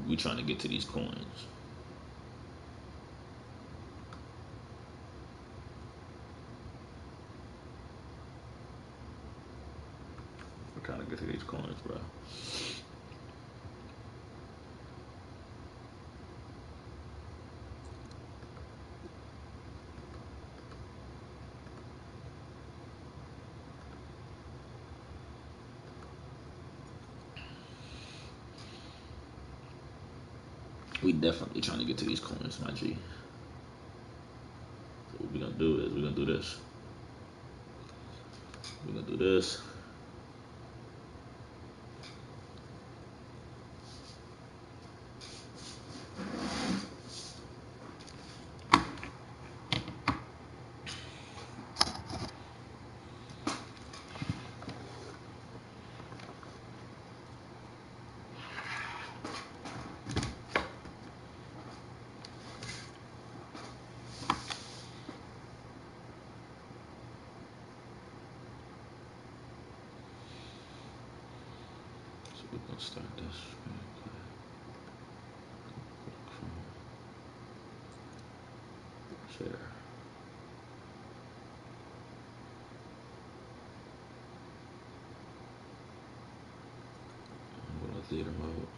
We trying to get to these coins. We're trying to get to these coins, bro. We definitely trying to get to these coins, my G. So what we gonna do is we're gonna do this. We're gonna do this. So we're gonna start this. Share. I'm going to theater mode.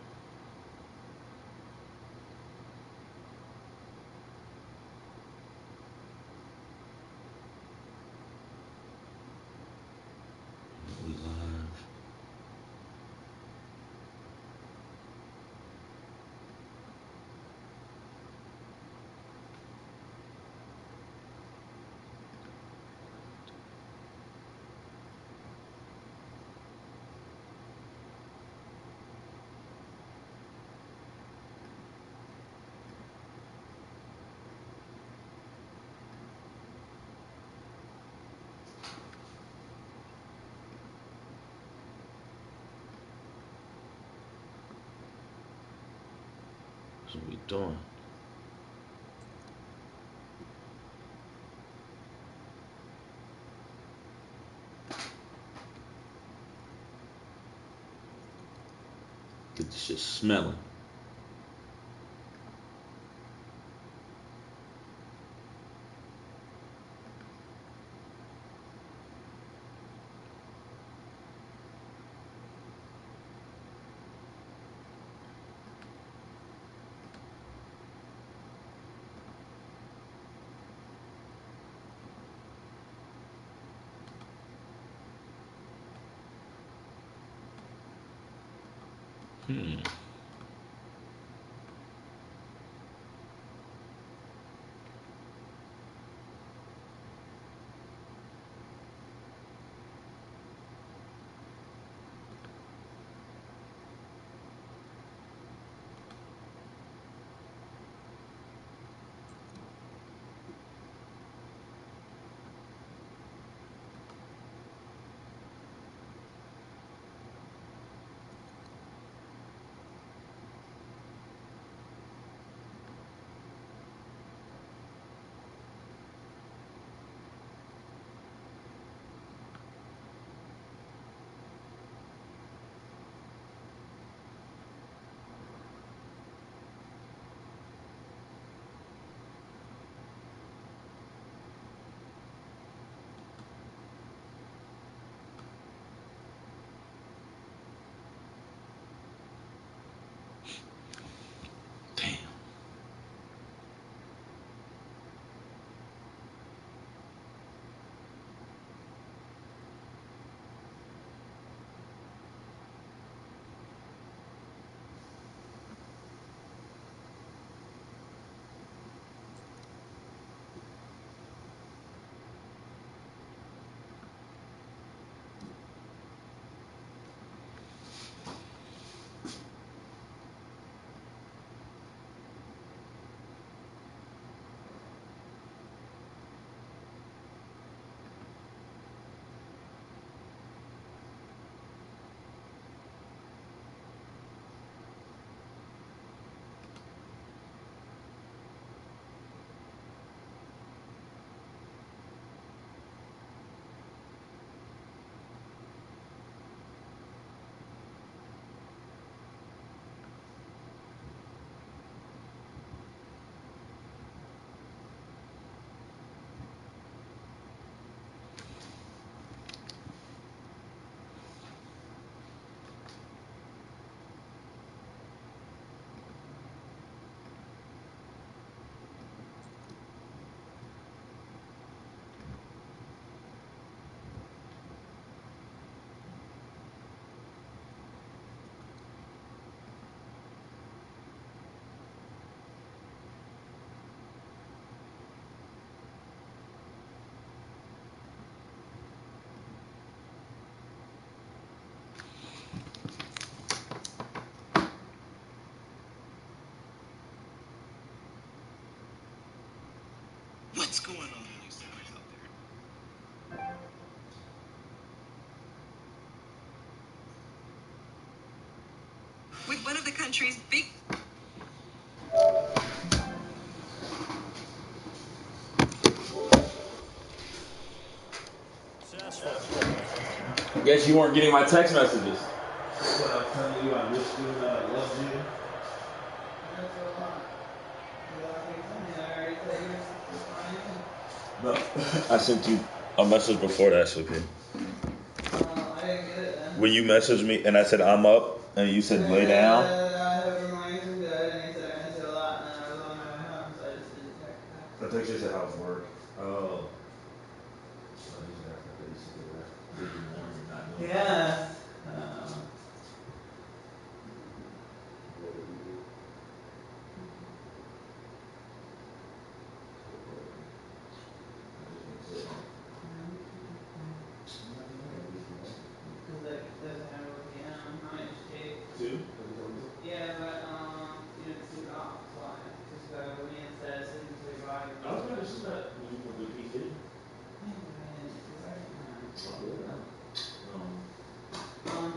We live. That's what we doing. Get this shit smelling. Hmm. with one of the country's big... Guess you weren't getting my text messages. What I'm telling you, I missed you and I loved you. No, I sent you a message before that, so okay. I didn't get it then. When you messaged me and I said I'm up and you said lay down. I have reminded him good and he said I missed it a lot and then I was on my way home so I just didn't check that. I think you said how's work. Oh. Yeah. Two? Yeah, but you didn't sleep it off, so I just got over me instead of sitting to your body. I was gonna assume that when you were doing PC.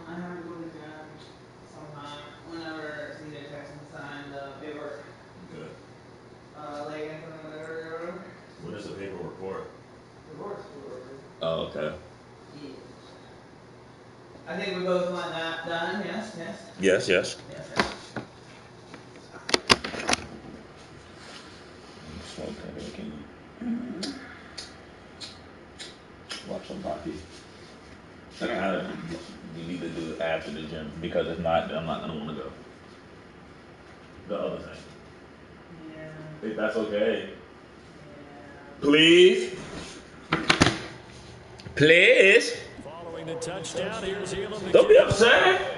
I have to go to the gym sometime whenever CJ texts and sign the paperwork. Good. Like anything whatever. What is the paperwork for? Divorce. Oh, okay. Yeah. I think we both want that done, yes? Yes. Yes. Watch some hockey. You need to do it after the gym because if not, I'm not gonna want to go. The other thing. Yeah. If that's okay. Yeah. Please. Please. Following the touchdown, here's Elam. Don't be upset.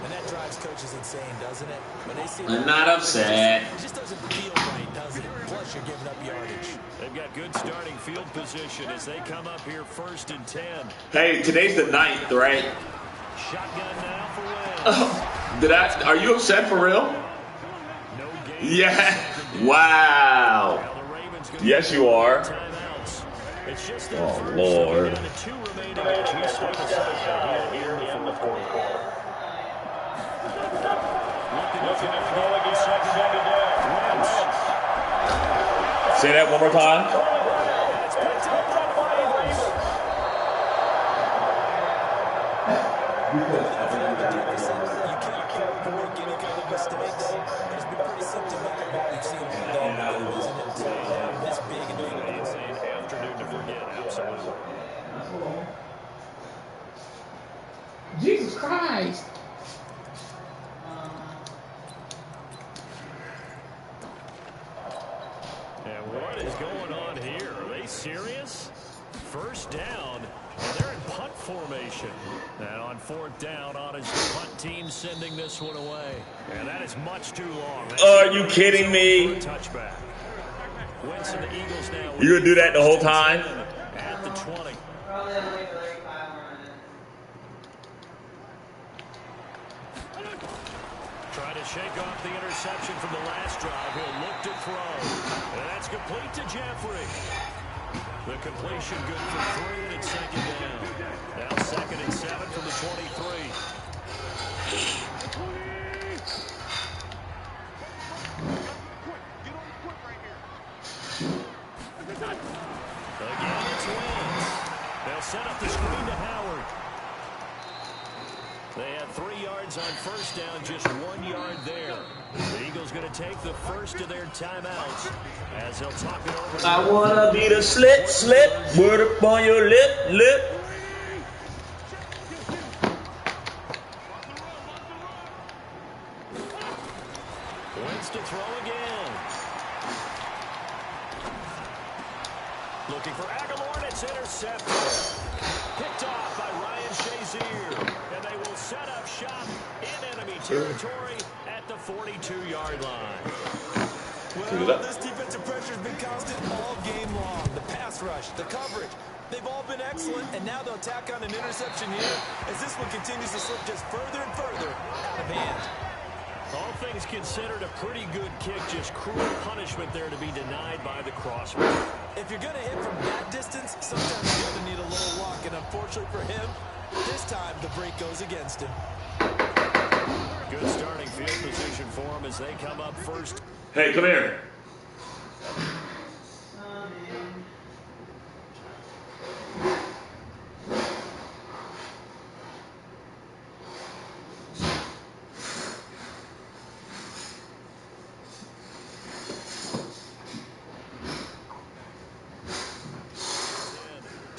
And that drives coaches insane, doesn't it? When they see I'm not upset. It just doesn't feel right, does it? Plus, you're giving up yardage. They've got good starting field position as they come up here 1st and 10. Hey, today's the 9th, right? Shotgun now for Wentz. Are you upset for real? No game. Yeah. Wow. Now the Ravens gonna Yes, you are. timeouts. It's just their Oh, first, Lord. down to 2 remaining as we step aside here in the 4th quarter. Looking to throw again. Second down. Wentz. Say that one more time. It's picked up by the Ravens. You can't make any kind of mistakes. It's been pretty symptomatic what we've seen all day, isn't it? This big and big. It's an afternoon to forget, absolutely. Jesus Christ. And what is going on here? Are they serious? 1st down, and they're in punt formation. And on 4th down, honest punt team sending this one away. And that is much too long. Are you kidding me? Touchback. Wentz and the Eagles now. You gonna do that the whole time? At the 20. Probably only for like 5 more minutes. Trying to shake off the interception from the last drive. He'll look to throw. And that's complete to Jeffrey. The completion good for 3, and it's 2nd down. Now 2nd and 7 from the 23. Again, it's Wentz. They'll set up the screen to Howard. They had 3 yards on 1st down, just 1 yard there. The Eagles going to take the first of their timeouts as they'll talk it over. I wanna be the slip, word up on your lip. Wentz to throw again. Looking for Aguilar, and it's intercepted. Picked off by Ryan Shazier. And they will set up shop in enemy territory at the 42-yard line. Well, this defensive pressure has been constant all game long. The pass rush, the coverage, they've all been excellent, and now they'll tack on an interception here as this one continues to slip just further and further out of hand. All things considered, a pretty good kick, just cruel punishment there to be denied by the crossman. If you're going to hit from that distance, sometimes you're going to need a little luck, and unfortunately for him, this time the break goes against him. Good starting field position for him as they come up first. Hey, come here.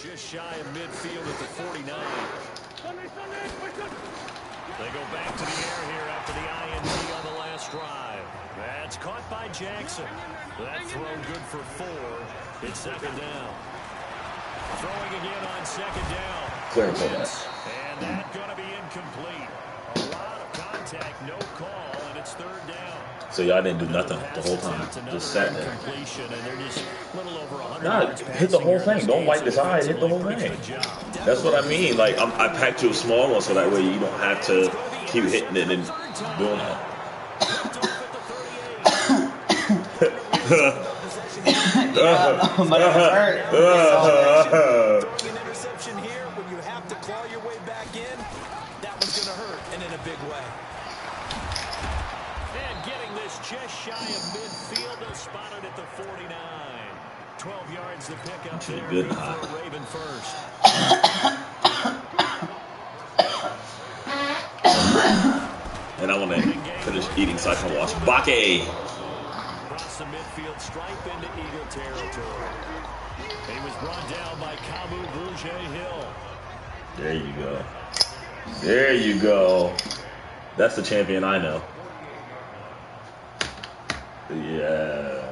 Just shy of midfield at the 49. They go back to the air here after the INT on the last drive. That's caught by Jackson. That throw good for 4. It's second down. Throwing again on second down. Clear for that. And that's going to be incomplete. A lot of contact, no call, and it's third down. So y'all didn't do nothing the whole time. Just sat there. And they're just a little over 100 Nah, yards hit the whole thing. Don't wipe the side. Hit the whole thing. That's what I mean. Like, I packed you a small one so that way you don't have to keep hitting it and doing that. But it hurt. Throwing an interception here when you have to claw your way back in, that was going to hurt, and in a big way. And getting this just shy of midfield, they'll spot it at the 49. 12 yards to pick up there. Good for a Raven first. And I want to finish eating so I can watch Bake. Across the midfield stripe into Eagle territory. He was brought down by Kamu Bouger-Hill. There you go. There you go. That's the champion I know. Yeah.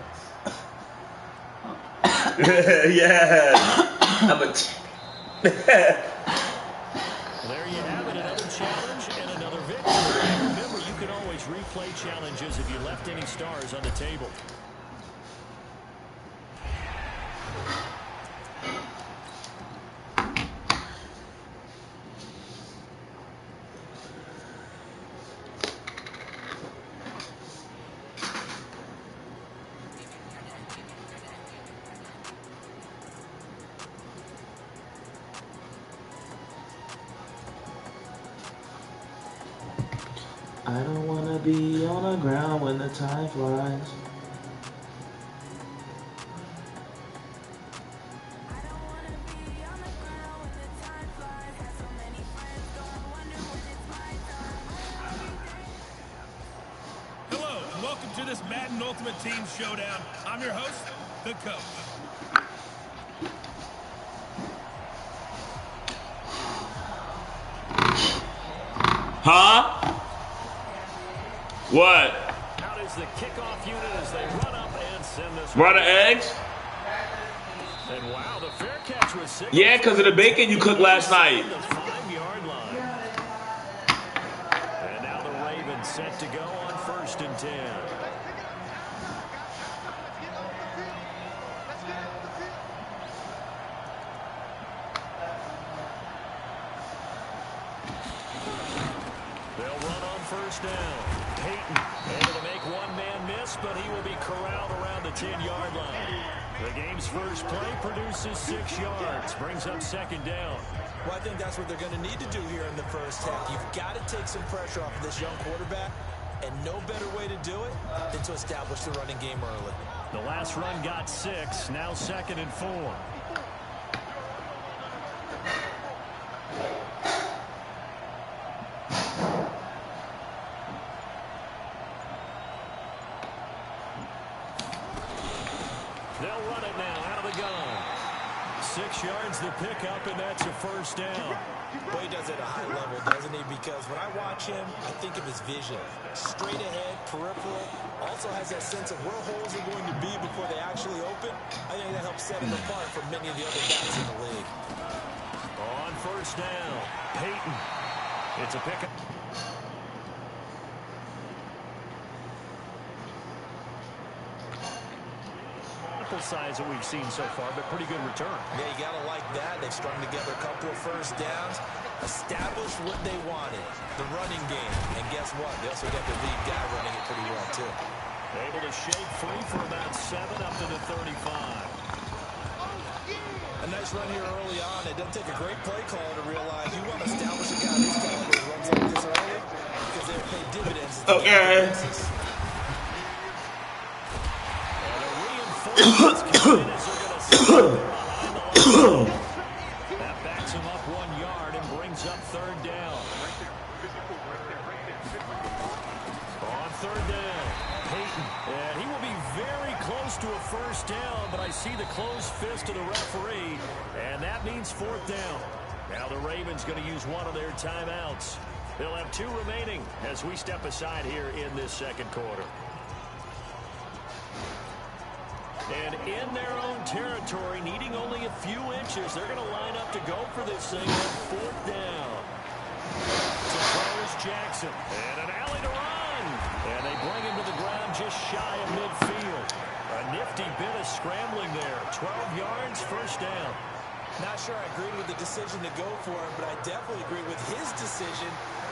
Yeah. I'm a There you have it, another challenge and another victory. And remember, you can always replay challenges if you left any stars on the table. I don't wanna be on the ground when the time flies. Hello, and welcome to this Madden Ultimate Team Showdown. I'm your host, the Coach. Huh? What? Out is the kickoff unit as they run up and send this. Run the eggs? And wow, the fair catch was 6. Yeah, because of the bacon you cooked last night. The 5-yard line. And now the Ravens set to go on 1st and 10. They'll run on 1st down. Peyton able to make one man miss, but he will be corralled around the 10-yard line. The game's first play produces 6 yards, brings up 2nd down. Well, I think that's what they're going to need to do here in the first half. You've got to take some pressure off of this young quarterback, and no better way to do it than to establish the running game early. The last run got 6, now 2nd and 4. They'll run it now out of the gun. 6 yards to pick up, and that's a 1st down. Well, he does it at a high level, doesn't he? Because when I watch him, I think of his vision. Straight ahead, peripheral. Also has that sense of where holes are going to be before they actually open. I think that helps set him apart from many of the other backs in the league. On 1st down, Peyton. It's a pickup. Size that we've seen so far, but pretty good return. Yeah, you got to like that. They've strung together a couple of 1st downs, established what they wanted, the running game. And guess what? They also got the lead guy running it pretty well, too. Able to shake free for about 7 up to the 35. A nice run here early on. It doesn't take a great play caller to realize you want to establish a Okay. And a reinforcement coming in as they're going to stop behind the line. That backs him up 1 yard and brings up third down. On third down, Peyton. And he will be very close to a first down, but I see the closed fist of the referee, and that means fourth down. Now the Ravens going to use one of their timeouts. They'll have 2 remaining as we step aside here in this second quarter. And in their own territory, needing only a few inches, they're going to line up to go for this thing on fourth down. To throws Jackson. And an alley to run. And they bring him to the ground just shy of midfield. A nifty bit of scrambling there. 12 yards, first down. Not sure I agree with the decision to go for it, but I definitely agree with his decision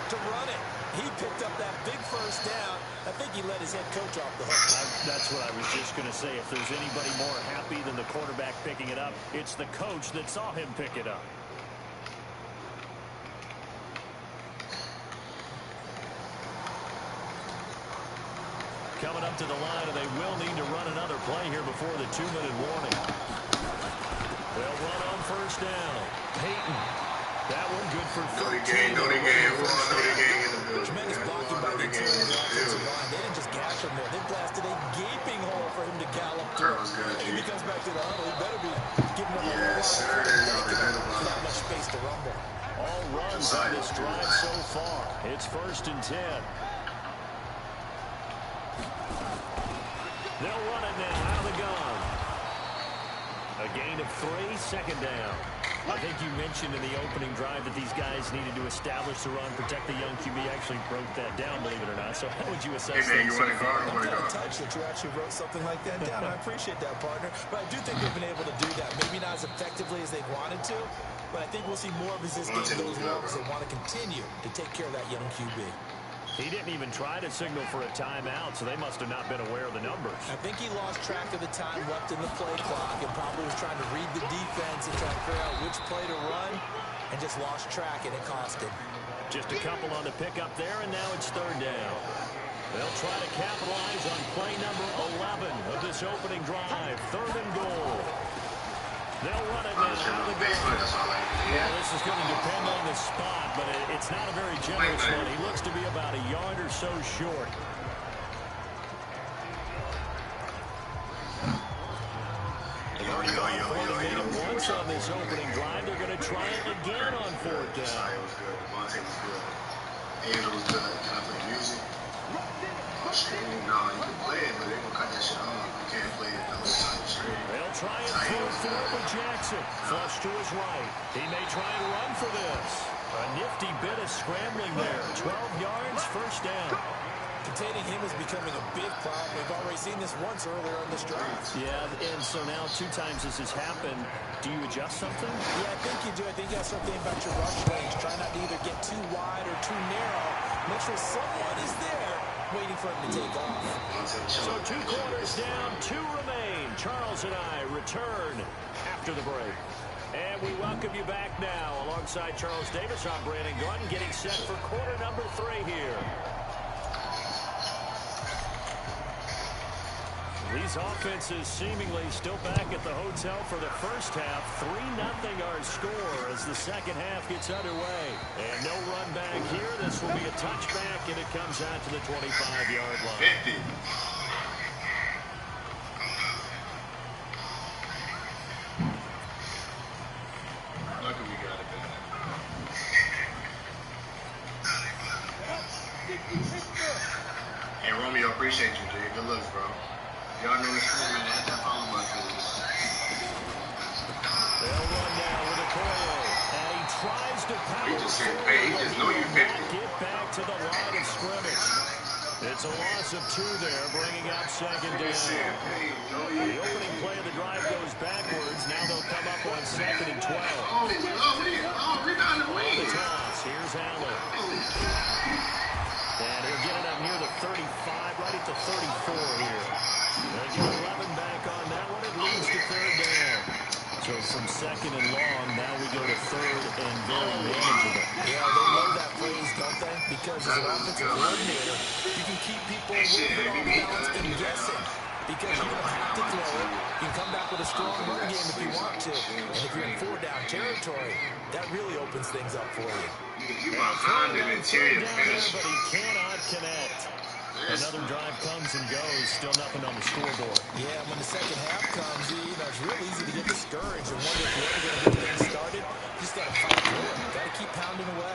to run it. He picked up that big first down. I think he let his head coach off the hook. That's what I was just going to say. If there's anybody more happy than the quarterback picking it up, it's the coach that saw him pick it up. Coming up to the line, and they will need to run another play here before the 2-minute warning. They'll run on first down. Peyton. That one good for 13. Know the game. Tremendous blocking by the interior offensive line. They didn't just gash him there. They blasted a gaping hole for him to gallop through. And if he comes back to the huddle, he better be giving him a not much space to rumble. All runs on this drive so far. It's first and 10. They'll run it now out of the gun. A gain of 3, second down. I think you mentioned in the opening drive that these guys needed to establish the run, protect the young QB. Actually broke that down, believe it or not. So how would you assess that? I'm kind of touched that you actually wrote something like that down. I appreciate that, partner. But I do think they've been able to do that. Maybe not as effectively as they wanted to, but I think we'll see more of as this game goes along because they want to continue to take care of that young QB. He didn't even try to signal for a timeout, so they must have not been aware of the numbers. I think he lost track of the time left in the play clock and probably was trying to read the defense and try to figure out which play to run and just lost track, and it cost him. Just a couple on the pickup there, and now it's third down. They'll try to capitalize on play number 11 of this opening drive. Third and goal. They'll run it now out of the gun. Yeah, this is going to depend on the spot, but it's not a very generous one. He looks to be about a yard or so short. They've already gone for it and made it once on this opening drive. They're going to try it again on fourth down. It was good. Devontae was good. And it was good. Can I play music? Streaming? No, you can play it, but they're going to cut that shit off. You can't play it those type streaming. They'll try and throw for it with Jackson. Flush to his right. He may try and run for this. A nifty bit of scrambling there. 12 yards, first down. Containing him is becoming a big problem. We've already seen this once earlier in this drive. Yeah, and so now 2 times this has happened. Do you adjust something? Yeah, I think you do. I think you have something about your rush range. Try not to either get too wide or too narrow. Make sure someone is there waiting for him to take off. So 2 quarters down, 2 remain. Charles and I return after the break. And we welcome you back now alongside Charles Davis. I'm Brandon Gordon getting set for quarter number 3 here. These offenses seemingly still back at the hotel for the first half. 3-0 our score as the second half gets underway. And no run back here. This will be a touchback, and it comes out to the 25-yard line. 50. Lucky we got it back. Hey, Romeo, appreciate you, dude. Good looks, bro. Y'all know this thing, man. Had that follow button. They'll run now with Okoye, and he tries to power. He just said, hey, he just know you're 50. Get back to the line of scrimmage. It's a loss of 2 there, bringing up second down. The opening play of the drive goes backwards. Now they'll come up on second and 12. Rebound the On wing. the toss, here's Allen. And he'll get it up near the 35, right at the 34 here. They get 11 back on that one. It leads to third down. So from second and long, now we go to third and very manageable. Yeah, they love that phrase, don't they? because as an offensive coordinator, you can keep people a little bit off balance and guessing. Because you don't have to throw it. You can come back with a strong run game if you want to. And if you're in 4-down territory, that really opens things up for you. You behind an interior finish. But he cannot connect. Another drive comes and goes. Still nothing on the scoreboard. Yeah, when the second half comes, it's real easy to get discouraged and wonder if you're ever going to get things started. You just got to fight through it. Got to keep pounding away.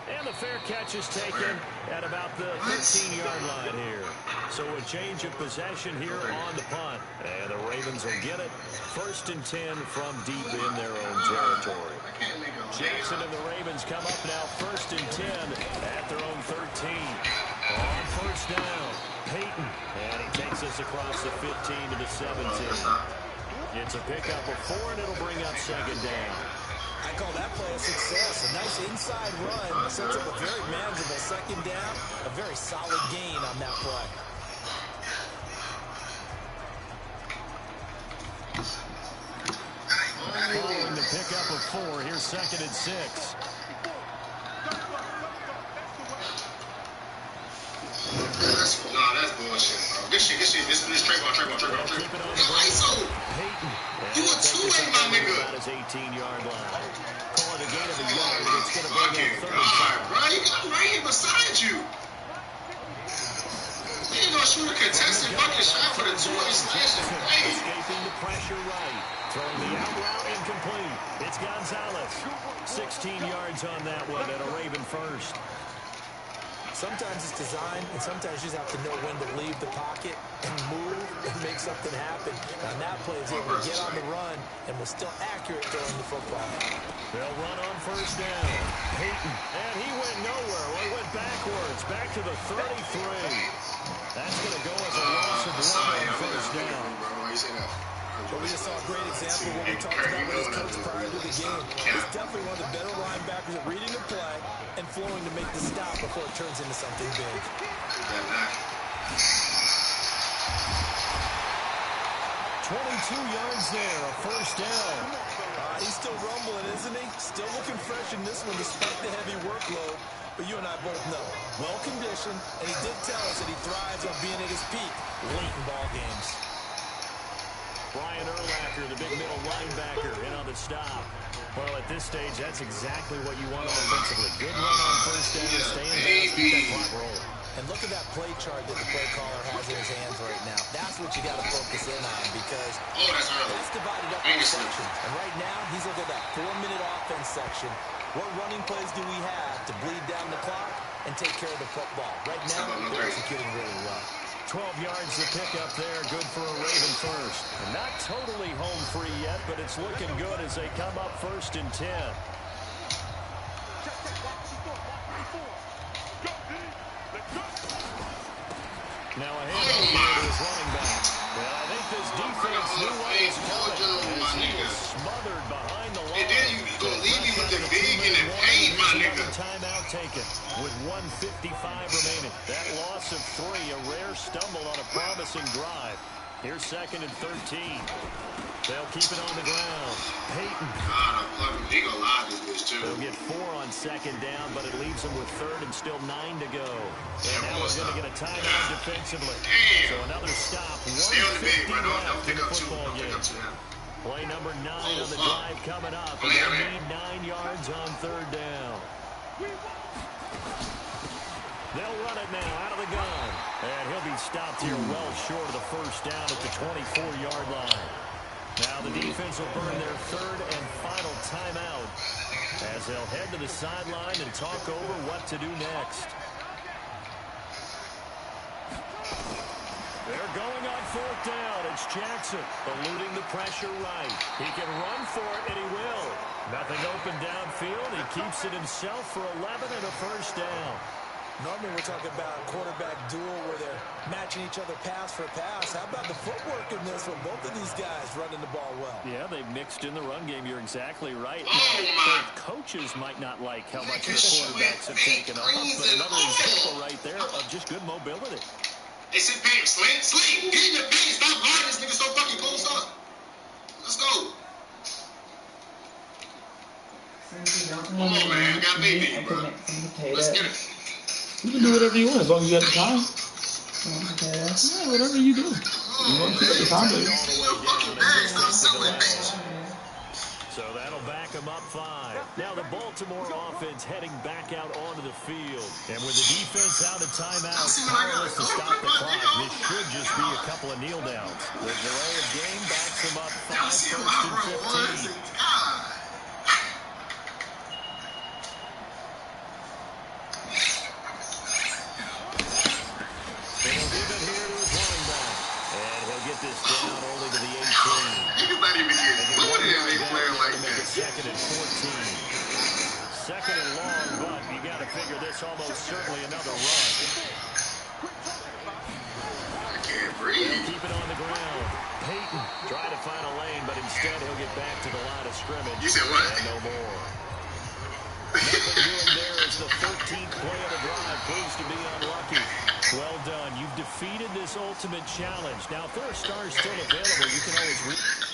And the fair catch is taken at about the 15-yard line here. So a change of possession here on the punt. And the Ravens will get it. 1st and 10 from deep in their own territory. Jackson and the Ravens come up now 1st and 10 at their own 13. On 1st down, Peyton. And he takes us across the 15 to the 17. It's a pickup of 4, and it'll bring up 2nd down. I call that play a success. A nice inside run sets up a very manageable 2nd down. A very solid gain on that play. Following the pickup of 4, here's 2nd and 6. That's bullshit, bro. Good shit. This Trayvon. ISO. You a two-way, my nigga. About his 18-yard line. Call it a gain of a yard. It's going to bring Fucking up 3rd. God, bro. He got right here beside you. He ain't gonna shoot a contested fucking shot for the two-way slash. Hey. Escaping the pressure right. Throwing the out route incomplete. It's Gonzalez. 16 yards on that one and a Raven first. Sometimes it's design, and sometimes you just have to know when to leave the pocket and move and make something happen. On that play, he's able to get on the run and was still accurate throwing the football. They'll run on 1st down. Peyton. And he went nowhere. Well, he went backwards. Back to the 33. That's going to go as a loss of 1 on 1st down. But we just saw a great example of what we talked about with his coach prior to the game. He's definitely one of the better linebackers at reading the play and flowing to make the stop before it turns into something big. 22 yards there, a 1st down. He's still rumbling, isn't he? Still looking fresh in this one despite the heavy workload. But you and I both know, well-conditioned, and he did tell us that he thrives on being at his peak late in ball games. Brian Urlacher, the big middle linebacker, in on the stop. Well, at this stage, that's exactly what you want offensively. Good run on 1st down, stay in bounds, keep that clock rolling. And look at that play chart that the play caller has in his hands right now. That's what you got to focus in on because that's divided up in sections. And right now, he's looking at that 4-minute offense section. What running plays do we have to bleed down the clock and take care of the football? Right now, they're executing really well. 12 yards to pick up there, good for a Raven first. And not totally home free yet, but it's looking good as they come up 1st and 10. Now a handoff here to his running back. Well, I think this defense knew what was coming as he was smothered behind the line. And then you gonna leave me with the big and the pain, my nigga. Timeout taken with 1:55 remaining. That loss of 3, a rare stumble on a promising drive. Here's 2nd and 13. They'll keep it on the ground. Peyton. He gonna lie this bitch too. They'll get 4 on 2nd down, but it leaves them with 3rd and still 9 to go. And now we're going to get a timeout defensively. So another stop. 1:50 left in the football game. Play number 9 on the drive coming up. And they need 9 yards on 3rd down. They'll run it now out of the gun. And he'll be stopped here well short of the 1st down at the 24-yard line. Now the defense will burn their 3rd and final timeout as they'll head to the sideline and talk over what to do next. They're going on 4th down. It's Jackson eluding the pressure right. He can run for it, and he will. Nothing open downfield. He keeps it himself for 11 and a 1st down. Normally we're talking about a quarterback duel where they're matching each other pass for pass. How about the footwork in this from both of these guys running the ball well? Yeah, they've mixed in the run game. You're exactly right. Oh, both coaches might not like how much the quarterbacks have taken off, but another example right there of just good mobility. Hey, sit back, Sling, get in the paint. Stop guarding this nigga so fucking close up. Let's go. Come on, man. Got baby, bro. Let's get it. You can do whatever you want as long as you have the time. Okay. Yeah, whatever you do. You want to take the time, baby. So that'll back them up 5. Now the Baltimore offense heading back out onto the field. And with the defense out of timeouts, powerless to stop the clock, this should just be a couple of kneel downs. The delay of game backs them up 5, 1st and 15. He'll give it here to his running back. And he'll get this down only to the 18. He's not even getting booted in a player like that. 2nd and 14. 2nd and long, but you got to figure this almost certainly another run. I can't breathe. Keep it on the ground. Peyton trying to find a lane, but instead he'll get back to the line of scrimmage. You said what? And no more. Nothing doing there as the 13th play of the drive proves to be unlucky. Well done. You've defeated this ultimate challenge. Now, if there are stars still available, you can always reach.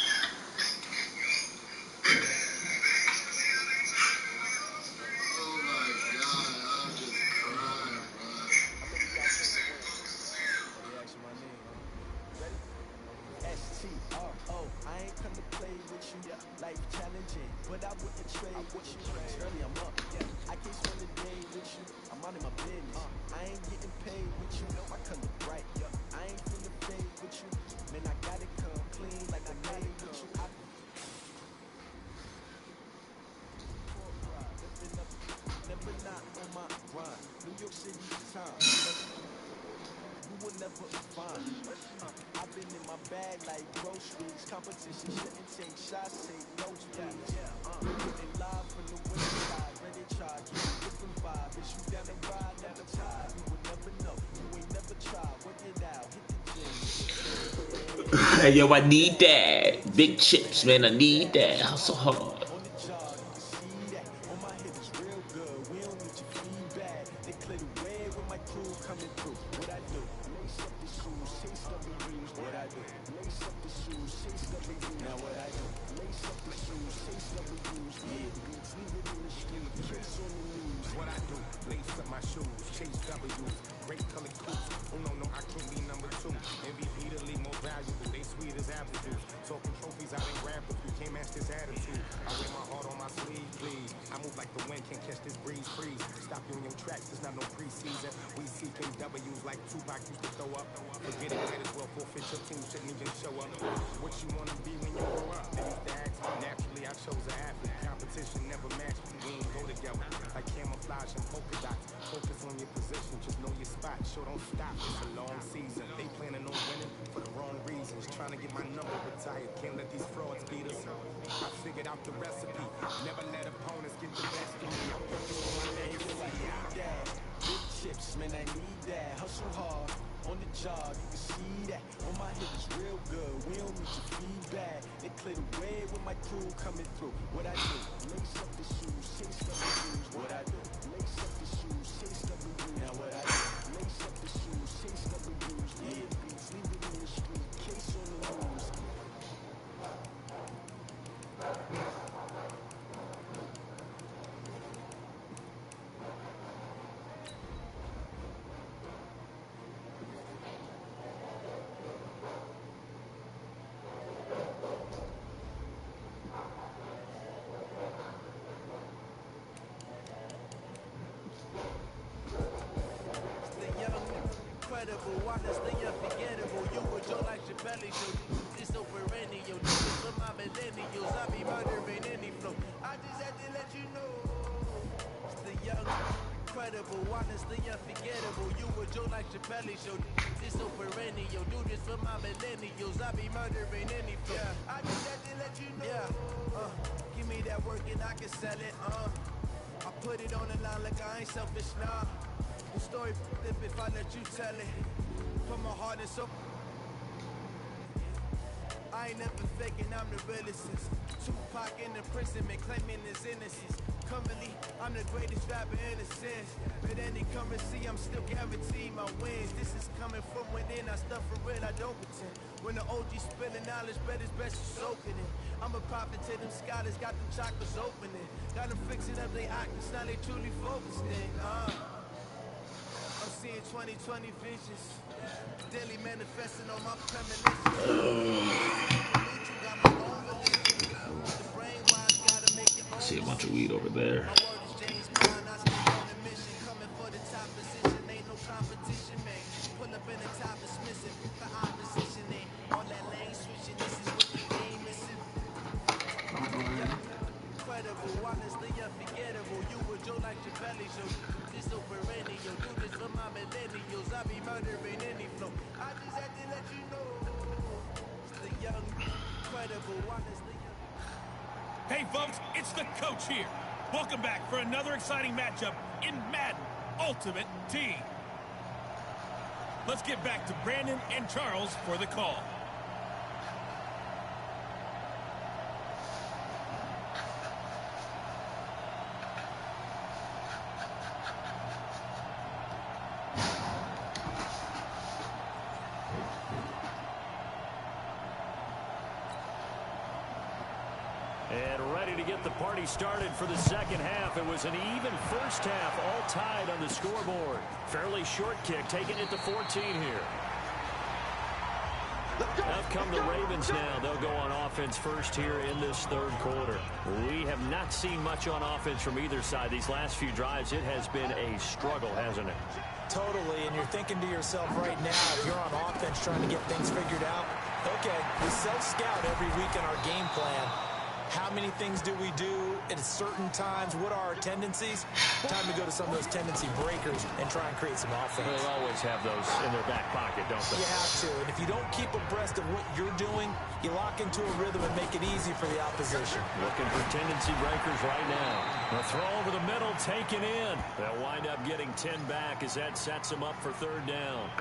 Yo, I need that. Big chips, man. I need that. Hustle hard. Honestly unforgettable. You were Joe like Chappelle show. It's so perennial. This is for my millennials. I be murdering any flow. I just had to let you know. It's the young, incredible, honestly unforgettable. You were Joe like Chappelle show. It's so perennial. Do this for my millennials. I be murdering any flow. Yeah. I just had to let you know. Yeah. Give me that work and I can sell it. I put it on the line like I ain't selfish, nah. The story flip if I let you tell it. Put my heart in so. I ain't never faking, I'm the realest since Tupac in the prison, claiming his innocence. Currently, I'm the greatest rapper in a sense. With any currency, I'm still guaranteed my wins. This is coming from within, I stuff for real, I don't pretend. When the OG spilling knowledge, bet it's best you soak in it. I'm a prophet to them scholars, got them chakras opening. Got them fixing up their octaves, now they truly focused in. seeing 2020 visions. Daily manifesting on my premonitions. The brain wise gotta make your I own see a bunch of decision. weed over there. My word is James Bond, I stay on a mission. Coming for the top position, ain't no competition, man. Pull up in the top, dismissing the opposition, ain't all that lane switching. This is what the game missing. Incredible, honestly unforgettable. You were Joe like your belly show. This so perennial, do this for my millennials. I be murdering any flow. I just had to let you know. It's the young, incredible, honestly. Hey, folks, it's the coach here. Welcome back for another exciting matchup in Madden Ultimate Team. Let's get back to Brandon and Charles for the call. And ready to get the party started for the second half. It was an even first half, all tied on the scoreboard. Fairly short kick, taking it to 14 here. Out come the Ravens now. They'll go on offense first here in this third quarter. We have not seen much on offense from either side. These last few drives, it has been a struggle, hasn't it? Totally, and you're thinking to yourself right now, if you're on offense trying to get things figured out, okay, we self-scout every week in our game plan. How many things do we do at certain times? What are our tendencies? Time to go to some of those tendency breakers and try and create some offense. They'll always have those in their back pocket, don't they? You have to, and if you don't keep abreast of what you're doing, you lock into a rhythm and make it easy for the opposition. Looking for tendency breakers right now. A throw over the middle, taken in. They'll wind up getting 10 back as that sets them up for third down.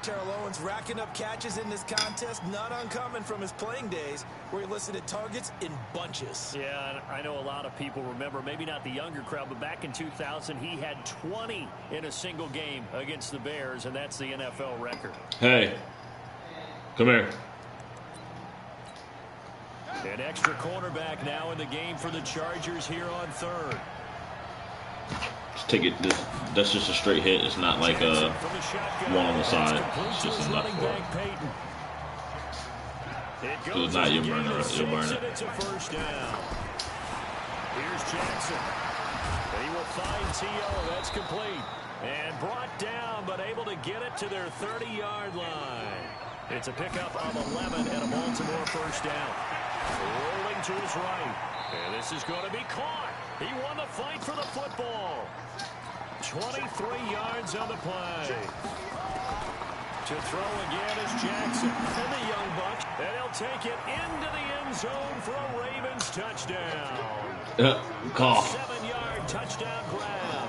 Terrell Owens racking up catches in this contest, not uncommon from his playing days, where he listed targets in bunches. Yeah, and I know a lot of people remember, maybe not the younger crowd, but back in 2000, he had 20 in a single game against the Bears, and that's the NFL record. Hey, come here. An extra cornerback now in the game for the Chargers here on third. Just take it. That's just a straight hit. It's not like a one on the side. It's just a left foot. So it's not your burner. Your burner. It's a first down. Here's Jackson. He will find T.O. That's complete. And brought down, but able to get it to their 30-yard line. It's a pickup of 11 and a Baltimore first down. Rolling to his right. And this is going to be caught. He won the fight for the football. 23 yards on the play. To throw again is Jackson. And the young buck. And he'll take it into the end zone for a Ravens touchdown. Call. 7-yard touchdown grab.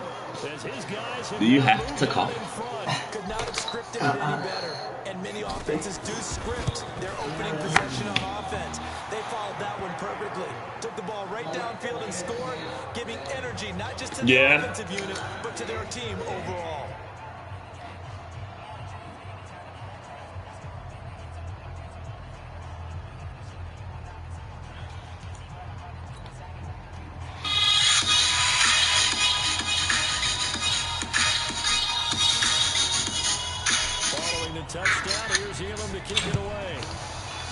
As his guys Do you have to call? Could not have scripted it any better. And many offenses do script their opening possession on offense. They followed that one perfectly. Took the ball right downfield and scored, giving energy not just to the offensive unit, but to their team overall. Touchdown. Here's Elam to kick it away.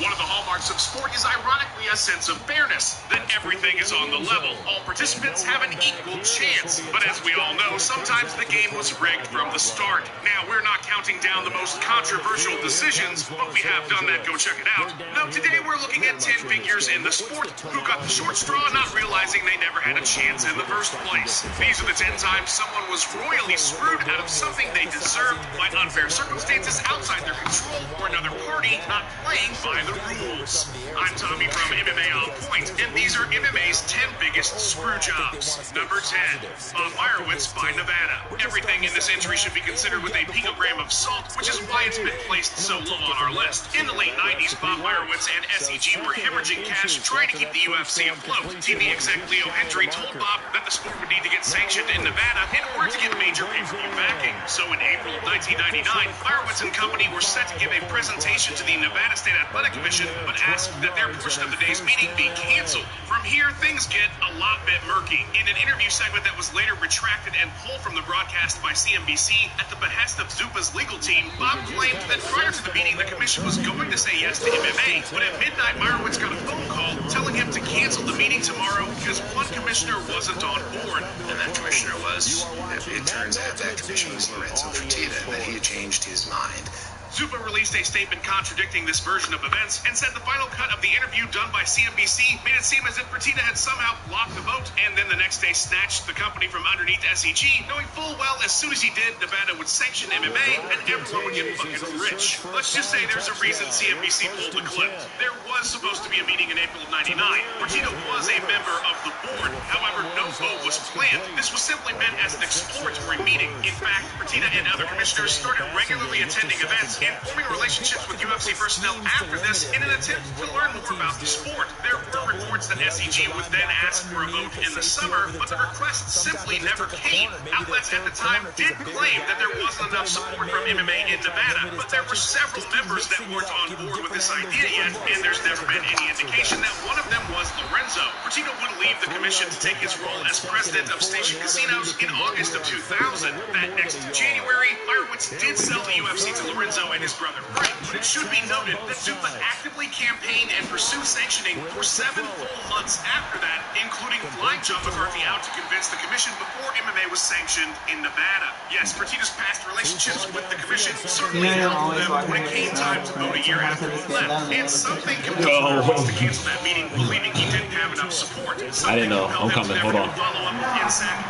One of the hallmarks of sport is ironically a sense of fairness, that everything is on the level. All participants have an equal chance. But as we all know, sometimes the game was rigged from the start. Now, we're not counting down the most controversial decisions, but we have done that. Go check it out. Now, today we're looking at 10 figures in the sport who got the short straw, not realizing they never had a chance in the first place. These are the 10 times someone was royally screwed out of something they deserved by unfair circumstances outside their control or another party not playing by the rules. I'm Tommy from MMA On Point, and these are MMA's 10 biggest screw jobs. Number 10, Bob Meyerowitz by Nevada. Everything in this entry should be considered with a picogram of salt, which is why it's been placed so low on our list. In the late 90s, Bob Meyerowitz and SEG were hemorrhaging cash trying to keep the UFC afloat. TV exec Leo Hendry told Bob that the sport would need to get sanctioned in Nevada in order to get major pay-per-view backing. So in April of 1999, Meyerowitz and company were set to give a presentation to the Nevada State Athletic commission, but asked that their portion of the day's meeting be canceled. From here, things get a lot bit murky. In an interview segment that was later retracted and pulled from the broadcast by CNBC at the behest of Zupa's legal team, Bob claimed that prior to the meeting, the commission was going to say yes to MMA, but at midnight, Meyerowitz got a phone call telling him to cancel the meeting tomorrow because one commissioner wasn't on board. And that commissioner was, it turns out that commissioner was Lorenzo Fertitta, and that he had changed his mind. Zupa released a statement contradicting this version of events and said the final cut of the interview done by CNBC made it seem as if Fertitta had somehow blocked the vote and then the next day snatched the company from underneath SEG, knowing full well as soon as he did, Nevada would sanction MMA and everyone would get fucking rich. Let's just say there's a reason CNBC pulled the clip. There was supposed to be a meeting in April of '99. Fertitta was a member of the board. However, no vote was planned. This was simply meant as an exploratory meeting. In fact, Fertitta and other commissioners started regularly attending events and forming relationships with UFC personnel after this in an attempt to learn more about the sport. There were reports that SEG would then ask for a vote in the summer, but the request simply never came. Outlets at the time did claim that there wasn't enough support from MMA in Nevada, but there were several members that weren't on board with this idea yet, and there's never been any indication that one of them was Lorenzo. Fertitta would leave the commission to take his role as president of Station Casinos in August of 2000. That next January, Meyerowitz did sell the UFC to Lorenzo and his brother Frank, but it should be noted that Zupa actively campaigned and pursued sanctioning for 7 full months after that, including flying John McCarthy out to convince the commission before MMA was sanctioned in Nevada. Yes, Fertitta's past relationships with the commission certainly helped them when it came time to vote a year after he left, and something compelled Meyerowitz to cancel that meeting, believing he didn't have enough support. I didn't know. I'm coming. Hold on. Follow up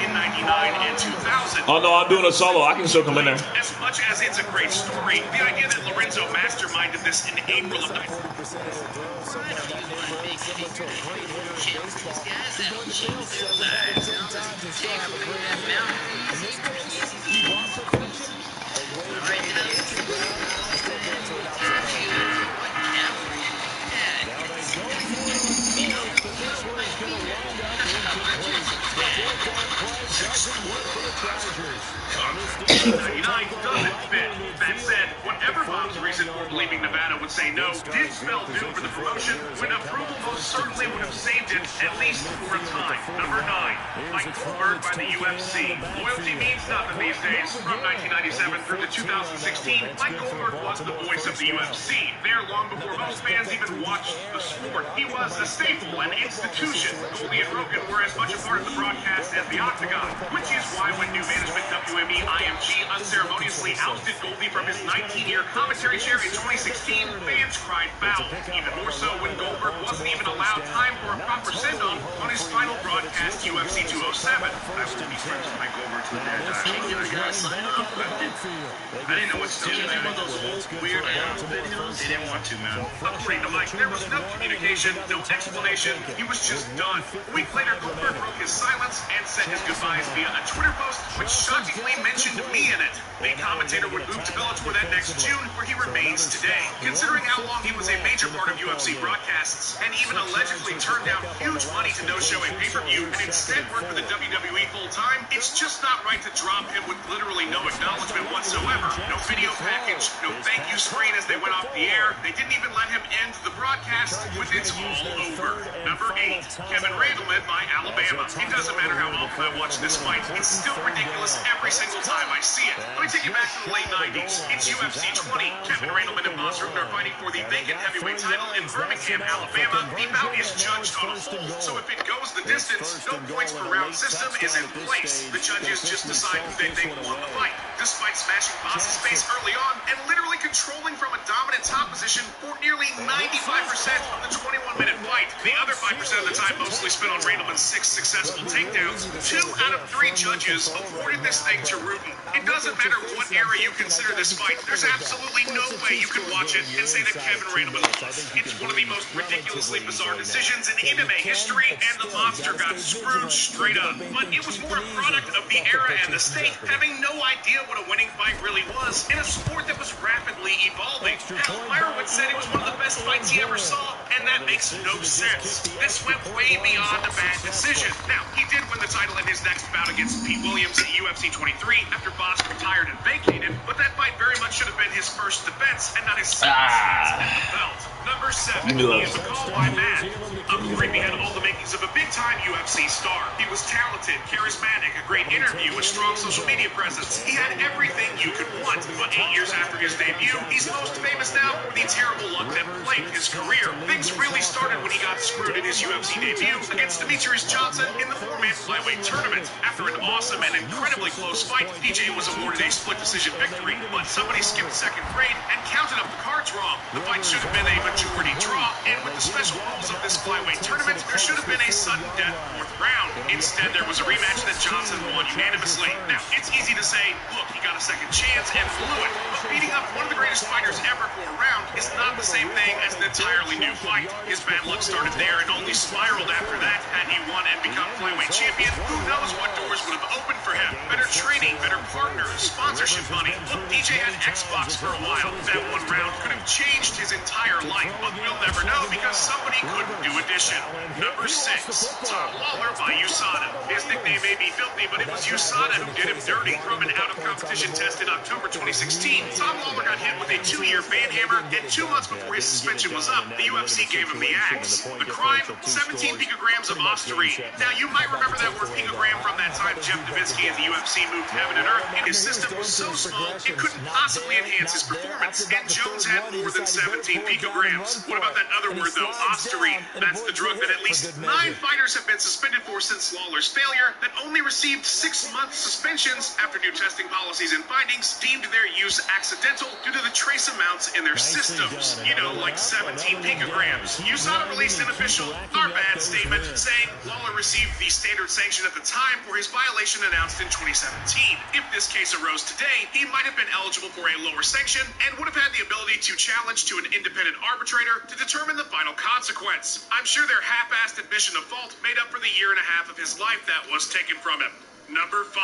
in 99 and 2000. Oh no, I'm doing a solo. I can still come in there. As much as it's a great story, the idea that Lorenzo masterminded this in April of doesn't fit. That said, whatever Bob's reason for believing Nevada would say no did spell doom for the promotion, when approval most certainly would have saved it, at least for a time. Number 9, Mike Goldberg by the UFC. Loyalty means nothing these days. From 1997 through to 2016, Mike Goldberg was the voice of the UFC. There long before most fans even watched the sport. He was the staple, an institution. Goldie and Rogan were as much a part of the broadcast as the Octagon, which is why when new management WME IMG unceremoniously ousted Goldie from his 19-year commentary chair in 2016, fans cried foul. Even more so when Goldberg wasn't even allowed time for a proper send-off on his final broadcast, UFC 207. I will be friends with Mike Goldberg to the day I die. I gotta sign up. I didn't know what to do. One of those old weird videos. They didn't want to, man. According to Mike, there was no communication, no explanation. He was just done. A week later, Goldberg broke his silence and said his goodbyes via a Twitter post, which shockingly mentioned me in it. The commentator would move to Bellator that next June, where he remains today. Considering how long he was a major part of UFC broadcasts, and even allegedly turned down huge money to no-show a pay-per-view, and instead worked for the WWE full-time, it's just not right to drop him with literally no acknowledgement whatsoever. No video package, no thank you screen as they went off the air. They didn't even let him end the broadcast with "It's all over." Number 8, Kevin Randleman by Alabama. It doesn't matter how often I watch this fight, it's still ridiculous every single time I see it. Let me take you back to the late 90s. It's UFC 20. Kevin Randleman and Boss Rutten are fighting for the vacant heavyweight title in Birmingham, Alabama. The bout is judged on a full, so if it goes the distance, no points per round system is in place. The judges just decide who they think won the fight. Despite smashing Boss's face early on and literally controlling from a dominant top position for nearly 95% of the 21-minute fight, the other 5% of the time mostly spent on Randleman's 6 successful takedowns, 2 out of 3 judges awarded this thing to Rutten. It doesn't matter what era you consider this fight, there's absolutely no way you can watch it and say that Kevin Randleman lost. It's one of the most ridiculously bizarre decisions in MMA history, and the monster got screwed straight up. But it was more a product of the era and the state having no idea what a winning fight really was in a sport that was rapidly evolving. Hell, Meyerowitz said it was one of the best fights he ever saw, and that makes no sense. This went way beyond a bad decision. Now, he did win the title in his next bout against Pete Williams at UFC 23 after Boss retired and vacated, but that fight very much should have been his first defense and not his second belt. Number 7, he is called by Madden. Up front, he had all the makings of a big-time UFC star. He was talented, charismatic, a great interview, a strong social media presence. He had everything you could want. But 8 years after his debut, he's most famous now for the terrible luck that plagued his career. Things really started when he got screwed in his UFC debut against Demetrius Johnson in the four-man flyweight tournament. After an awesome and incredibly close fight, DJ was awarded a split decision victory, but somebody skipped second grade and counted up the cards wrong. The fight should have been a majority draw, and with the special rules of this flyweight tournament, there should have been a sudden death fourth round. Instead, there was a rematch that Johnson won unanimously. Now, it's easy to say, look, he got a second chance and blew it, but beating up one of the greatest fighters ever for a round is not the same thing as an entirely new fight. His bad luck started there and only spiraled after that. Had he won and become flyweight champion, who knows what doors would have opened for him. Better training, better partners, sponsorship money. Look, DJ had Xbox for a while. That one round could have changed his entire life, but we'll never know because somebody couldn't do addition. Number 6, Tom Lawler by USADA. His nickname may be filthy, but it was USADA who did him dirty. From an out-of-competition test in October 2016, Tom Lawler got hit with a 2-year ban hammer, and 2 months before his suspension was up, the UFC gave him the axe. The crime, 17 picograms of Osterine. Now, you might remember that word picogram from that time Jeff Novitzky and the UFC moved heaven and earth, and his system was so small, it couldn't possibly enhance his performance, and Jones had more than 17 picograms. What about that other word, though, Osterine? That's the drug that at least 9 fighters have been suspended for since Lawler's failure, that only received 6-month suspensions after new testing policies and findings deemed their use accidental due to the trace amounts in their systems. You know, like 17 picograms. USADA released an official "our bad" statement saying Lawler received the standard sanction at the time for his violation announced in 2017. If this case arose today, he might have been eligible for a lower sanction and would have had the ability to challenge to an independent arbitrator to determine the final consequence. I'm sure their half-assed admission of fault made up for the year and a half of his life that was taken from him. Number 5,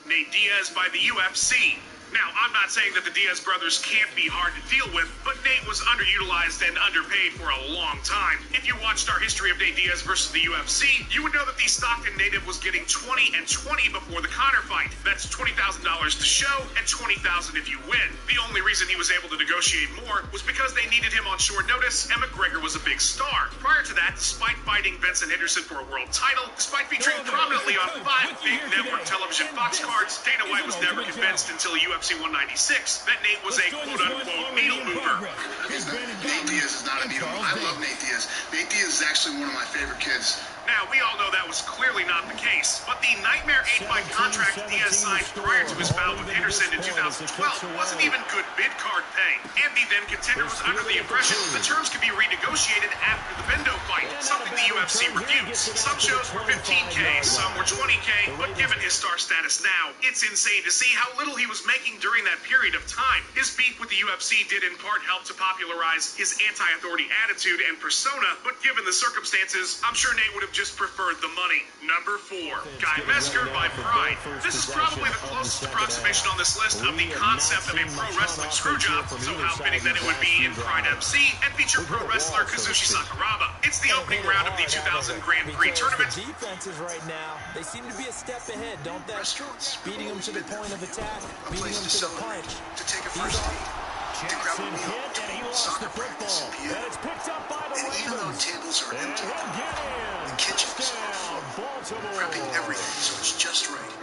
Nate Diaz by the UFC. Now, I'm not saying that the Diaz brothers can't be hard to deal with, but Nate was underutilized and underpaid for a long time. If you watched our history of Nate Diaz versus the UFC, you would know that the Stockton native was getting 20 and 20 before the Conor fight. That's $20,000 to show and $20,000 if you win. The only reason he was able to negotiate more was because they needed him on short notice, and McGregor was a big star. Prior to that, despite fighting Benson Henderson for a world title, despite featuring prominently on 5 big network television Fox cards, Dana White was never convinced until UFC 196 that Nate was a quote-unquote needle mover. Nate Diaz is not a needle mover. I love Nate Diaz. Nate Diaz is actually one of my favorite kids. Now, we all know that was clearly not the case, but the nightmare 8-fight contract Diaz signed prior to his bout with Henderson in 2012 wasn't even good mid-card pay. And the then contender was under the impression the terms could be renegotiated after the Bendo fight, something the UFC refused. Some shows were 15K, some were 20K, but given his star status now, it's insane to see how little he was making during that period of time. His beef with the UFC did in part help to popularize his anti-authority attitude and persona, but given the circumstances, I'm sure Nate would have just preferred the money. Number 4, Guy Mesker by Pride. This is probably the closest approximation on this list of the concept of a pro wrestling screwjob, so how fitting that it would be in Pride FC and feature pro wrestler Kazushi Sakuraba. It's the opening round of the 2000 Grand Prix tournament. Defenses right now, they seem to be a step ahead, don't they? Restaurants. Beating them to the point of attack, A beating place them to to the celebrate, punch. to take a first date, to grab a meal, to hold soccer practice, and even though tables are empty, the kitchens are full, prepping everything so it's just right,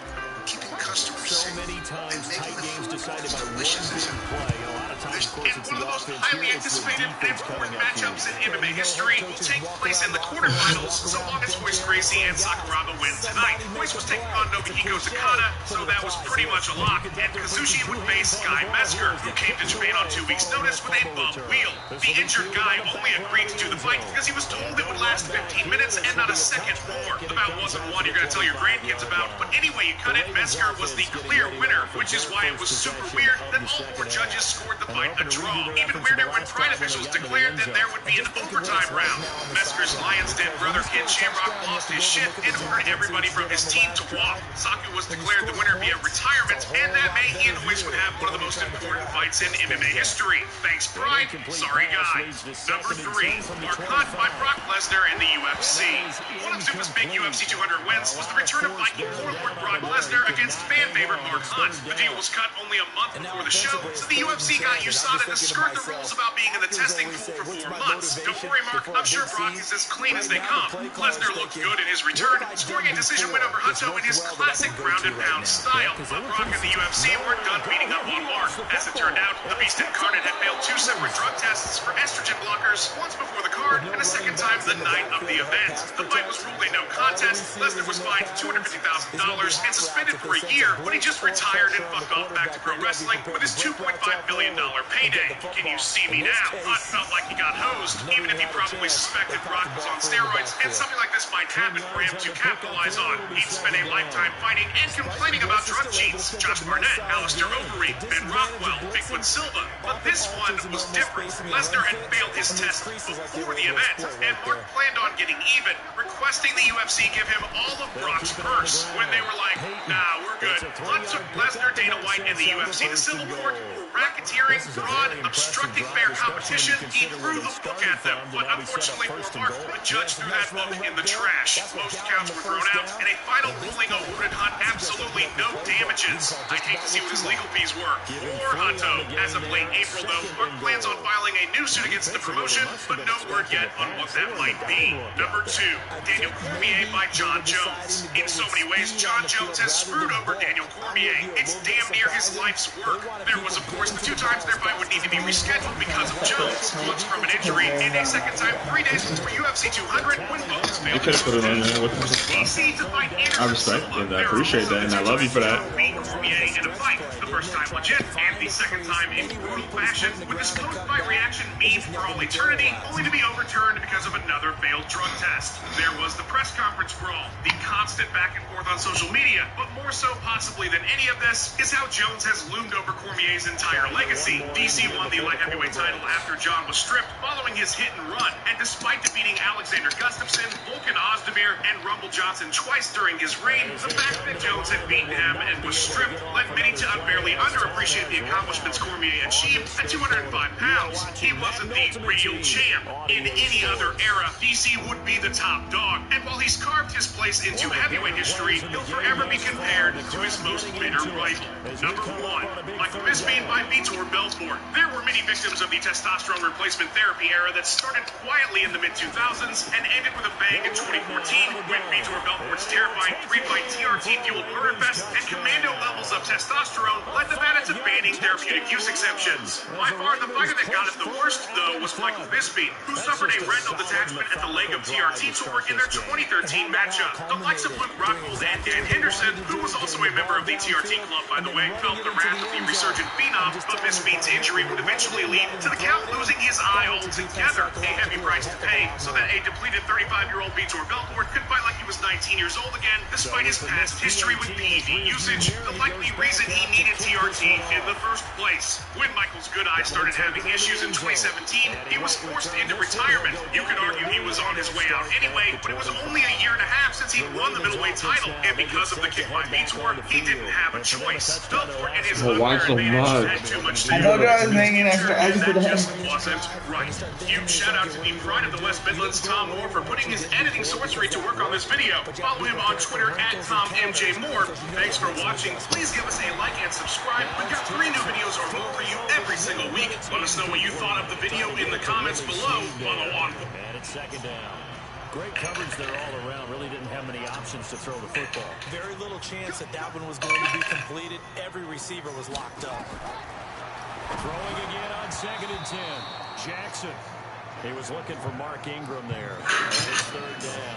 keeping customers safe, and making the food as delicious as ever. And one of the most highly anticipated and important matchups in MMA history will take place in the quarterfinals, so long as Royce Gracie and Sakuraba win tonight. Royce was taking on Nobuhiko Takada, so that was pretty much a lock, and Kazushi would face Guy Mesker, who came to Japan on 2 weeks' notice with a bum wheel. The injured guy only agreed to do the fight because he was told it would last 15 minutes and not a second more. The bout wasn't one you're going to tell your grandkids about, but anyway you cut it, Mesker was the clear winner, which is why it was super weird that all 4 judges scored the fight a draw. Even weirder when Pride officials declared that there would be an overtime round. Mesker's Lions Den brother Ken Shamrock lost his shit and ordered everybody from his team to walk. Saku was declared the winner via retirement, and that May he and Royce would have one of the most important fights in MMA history. Thanks, Pride. Sorry, Guy. Number 3, Mark Hunt by Brock Lesnar in the UFC. One of Zupa's big UFC 200 wins was the return of Viking warlord Brock Lesnar Lesnar against fan favorite Mark Hunt. The deal was cut only a month before the show, so the UFC got USADA to skirt the rules about being in the testing pool for 4 months. Don't worry, Mark, I'm sure Brock is as clean as they come. Lesnar looked good in his return, scoring a decision win over Hunto in his classic ground and pound style. But Brock and the UFC weren't done beating up on Mark. As it turned out, the Beast incarnate had failed 2 separate drug tests for estrogen blockers, once before the card and a second time the night of the event. The fight was ruled a no contest. Lesnar was fined $250,000 and suspended for a year, but he just retired and fucked off back to pro wrestling with his $2.5 million payday. Can you see me now? Hunt felt like he got hosed, even if he probably suspected Brock was on steroids, and something like this might happen for him to capitalize on. He'd spent a lifetime fighting and complaining about drug cheats. Josh Barnett, Alistair Overeem, Ben Rockwell, Bigfoot Silva. But this one was different. Lesnar had failed his test before the event, and Mark planned on getting even, requesting the UFC give him all of Brock's purse. When they were like, nah, we're good. Hunt took Lesnar, Dana White, and the UFC to civil court for racketeering, fraud, obstructing fair competition. He threw the book at them, but unfortunately for Mark, the judge threw that book in the trash. Most counts were thrown out, and a final ruling awarded Hunt absolutely no damages. I'd hate to see what his legal fees were. Or Hunto. As of late April, though, Mark plans on filing a new suit against the promotion, but no word yet on what that might be. Number 2, Daniel Cormier by John Jones. In so many ways, John Jones has screwed over Daniel Cormier. It's damn near his life's work. There was, of course, the 2 times their fight would need to be rescheduled because of Jones, once from an injury, and a second time 3 days before UFC 200 when Bones failed to put it on there with DC to fight I respect and I appreciate that, and I love you for that. Beat Cormier in a fight, the first time legit, and the second time in brutal fashion, with his post-fight reaction meme for all eternity, only to be overturned because of another failed drug test. There was the press conference brawl, the constant back and forth on social media, but more so possibly than any of this is how Jones has loomed over Cormier's entire legacy. DC won the light heavyweight title after John was stripped following his hit and run, and despite defeating Alexander Gustafsson, Volkan Ozdemir, and Rumble Johnson twice during his reign, the fact that Jones had beaten him and was stripped led many to unfairly underappreciate the accomplishments Cormier achieved at 205 pounds. He wasn't the real champ. In any other era, DC would be the top dog, and while he's carved his place into heavyweight history, he'll forever be compared to his most bitter rival. Number 1, Michael Bisping by Vitor Belfort. There were many victims of the testosterone replacement therapy era that started quietly in the mid-2000s and ended with a bang in 2014 when Vitor Belfort's terrifying 3-fight TRT-fueled murder fest and commando levels of testosterone led Nevada to banning therapeutic use exemptions. By far, the fighter that got it the worst, though, was Michael Bisping, who suffered a retinal detachment at the leg of TRT Tour in their 2013 matchup. The likes of Luke Rockhold and Dan Henderson, who was also a member of the TRT club, by the way, felt the wrath of the resurgent phenom, but Bisping's injury would eventually lead to the Count losing his eye altogether, a heavy price to pay, so that a depleted 35-year-old Vitor Belfort could fight like he was 19 years old again, despite his past history with PED usage, the likely reason he needed TRT in the first place. When Michael's good eye started having issues in 2017, he was forced into retirement. You could argue he was on his way out anyway, but it was only a year and a half since he won the middleweight title, and because of the Kick by Vitor, he didn't have a choice. Belfort and his unfair advantage had too much to do. I told you I was hanging extra. I just That did just wasn't right. Huge shout out to the pride of the West Midlands, Tom Moore, for putting his editing sorcery to work on this video. Follow him on Twitter at TomMJMoore. Thanks for watching. Please give us a like and subscribe. We've got 3 new videos or more for you every single week. Let us know what you thought of the video in the comments below. Follow on. And it's second down. Great coverage there all around. Really didn't have many options to throw the football. Very little chance that that one was going to be completed. Every receiver was locked up. Throwing again on 2nd and 10. Jackson. He was looking for Mark Ingram there. It's 3rd down.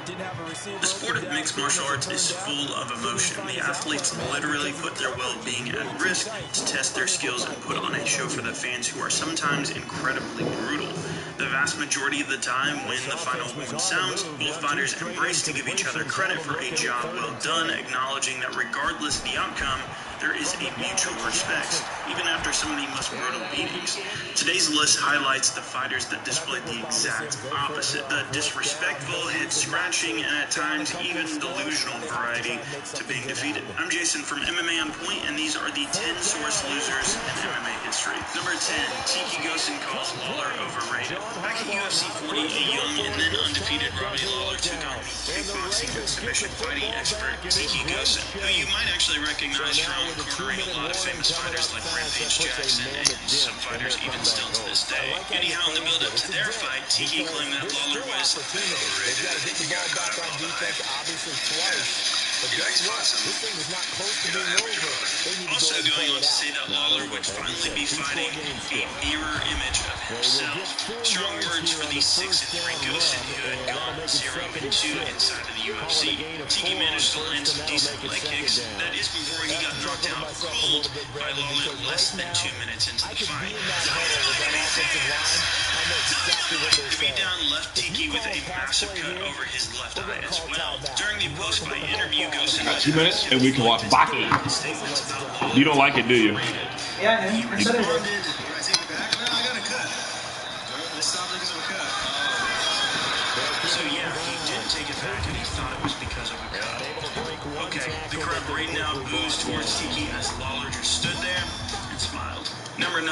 Didn't have a receiver. The sport of mixed martial arts is full of emotion. The athletes literally put their well-being at risk to test their skills and put on a show for the fans, who are sometimes incredibly brutal. The vast majority of the time, when the final horn sounds, both fighters embrace to give each other credit for a job well done, acknowledging that regardless of the outcome, there is a mutual respect, even after some of the most brutal beatings. Today's list highlights the fighters that displayed the exact opposite, the disrespectful, head-scratching, and at times even delusional variety to being defeated. I'm Jason from MMA On Point, and these are the 10 sorest losers in MMA history. Number 10, Tiki Gosen calls Lawler overrated. Back at UFC 40, a young and then undefeated Robbie Lawler took on the kickboxing and submission fighting expert Tiki Gosen, who you might actually recognize from cornering a lot of famous fighters like Rampage Jackson and some fighters even still to this day. Anyhow, in the build-up to their fight, Tiki claimed that Lawler was overrated. I think he got caught up all the hype. Also going on to say that Lawler would finally be fighting a mirror image of himself. Strong words for the 6-3 Gosen who had gone 0-2 inside of the UFC. Tiki managed to land some decent leg kicks. That is before he got knocked out cold by Lawler less than 2 minutes into the fight. The beatdown left Tiki with a massive cut over his left eye as well. During the post-fight interview, Gosen got 2 minutes and we can watch boxing. You don't like it, do you? Yeah, I know. I said it. I take it back? No, I got a cut. They stopped because of a cut. So yeah, he did take it back and he thought it was because of a cut. Okay, the crowd right now boos towards Tiki as Lawler just stood there and smiled. Number 9,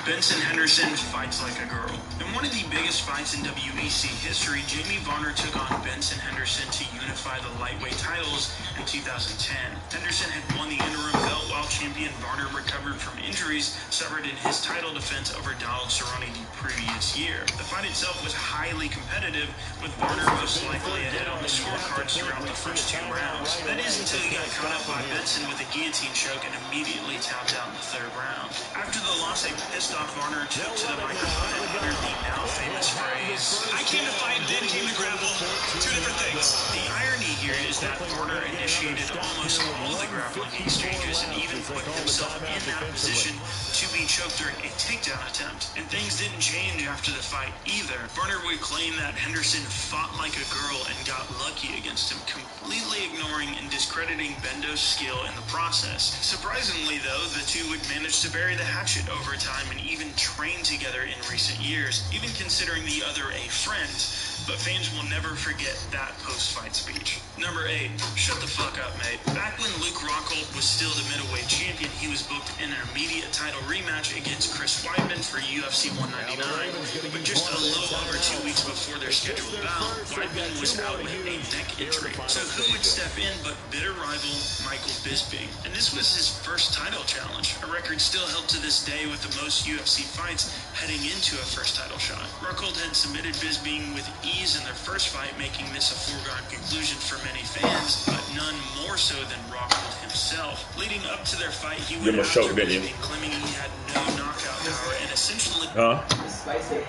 Benson Henderson fights like a girl. In one of the biggest fights in WEC history, Jamie Varner took on Benson Henderson to unify the lightweight titles in 2010. Henderson had won the interim belt while champion Varner recovered from injuries suffered in his title defense over Donald Cerrone the previous year. The fight itself was highly competitive, with Varner most likely ahead on the scorecards throughout the first 2 rounds. That is until he got caught up by Benson with a guillotine choke and immediately tapped out in the 3rd round. After the loss, a pissed-off Varner took to the microphone and uttered the now-famous phrase, I came to fight, then came to grapple. 2 different things. The irony here is that Varner initiated almost all the grappling exchanges and even put himself in that position to be choked during a takedown attempt. And things didn't change after the fight either. Varner would claim that Henderson fought like a girl and got lucky against him, completely ignoring and discrediting Bendo's skill in the process. Surprisingly, though, the two would manage to bury the hatchet over time and even train together in recent years, even considering the other a friend. But fans will never forget that post-fight speech. Number 8, shut the fuck up, mate. Back when Luke Rockhold was still the middleweight champion, he was booked in an immediate title rematch against Chris Weidman for UFC 199. But just a little over 2 weeks before their scheduled bout, Weidman was out with a neck injury. So who would step in but bitter rival Michael Bisping? And this was his first title challenge, a record still held to this day with the most UFC fights heading into a first title shot. Rockhold had submitted Bisping with ease in their first fight, making this a foregone conclusion for many fans, but none more so than Rockhold himself. Leading up to their fight, he would after Bisping, claiming he had no knockout power and essentially... Spicy.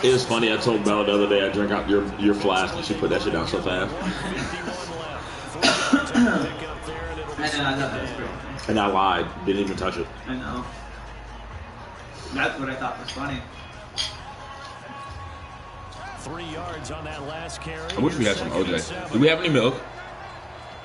It was funny. I told Bella the other day I drank out your flask and she put that shit down so fast. I know that was great. And I lied. Didn't even touch it. I know. That's what I thought was funny. 3 yards on that last carry. I wish we had some OJ. Do we have any milk?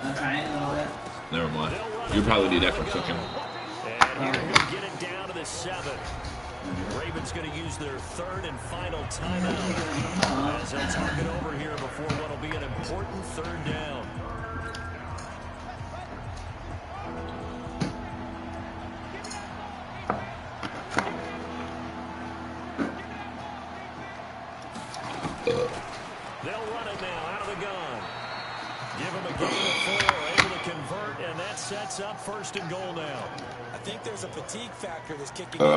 Alright, a little bit. Never mind. You probably need that for cooking. And here we get it down to the 7th. Ravens going to use their 3rd and final timeout as they'll talk it over here before what will be an important 3rd down. They'll run it now out of the gun. Give them a gain of 4, able to convert, and that sets up 1st and goal now. I think there's a fatigue factor that's kicking in.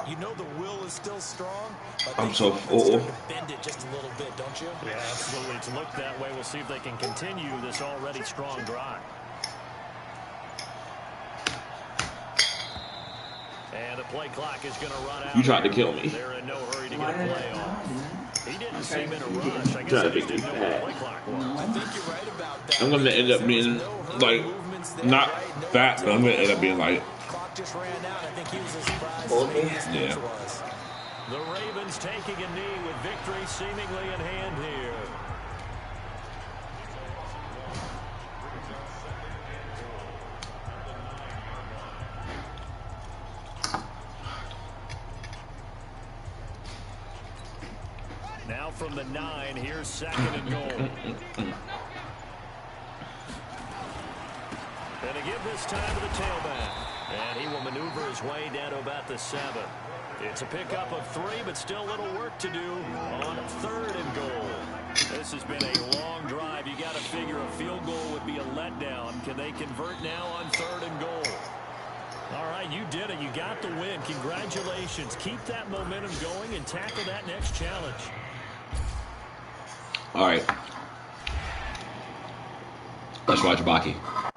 You know the will is still strong, but I'm so full. Bend it just a little bit, don't you? Yeah, absolutely. It's looked that way. We'll see if they can continue this already strong drive. And the play clock is going to run out. You tried to kill me. They're in no hurry to get a play off. He didn't seem in a rush. I guess he didn't know what the play clock was. I think you're right about that. I'm going to end up being, like, not fat, but I'm going to end up being, like, Clock just ran out. I think he was as surprised as yeah. The Ravens taking a knee with victory seemingly in hand here. Now from the 9, here's 2nd and goal. And to give this time to the tailback. And he will maneuver his way down to about the 7. It's a pickup of 3, but still a little work to do on 3rd and goal. This has been a long drive. You got to figure a field goal would be a letdown. Can they convert now on 3rd and goal? All right, you did it. You got the win. Congratulations. Keep that momentum going and tackle that next challenge. All right. Let's watch Baki.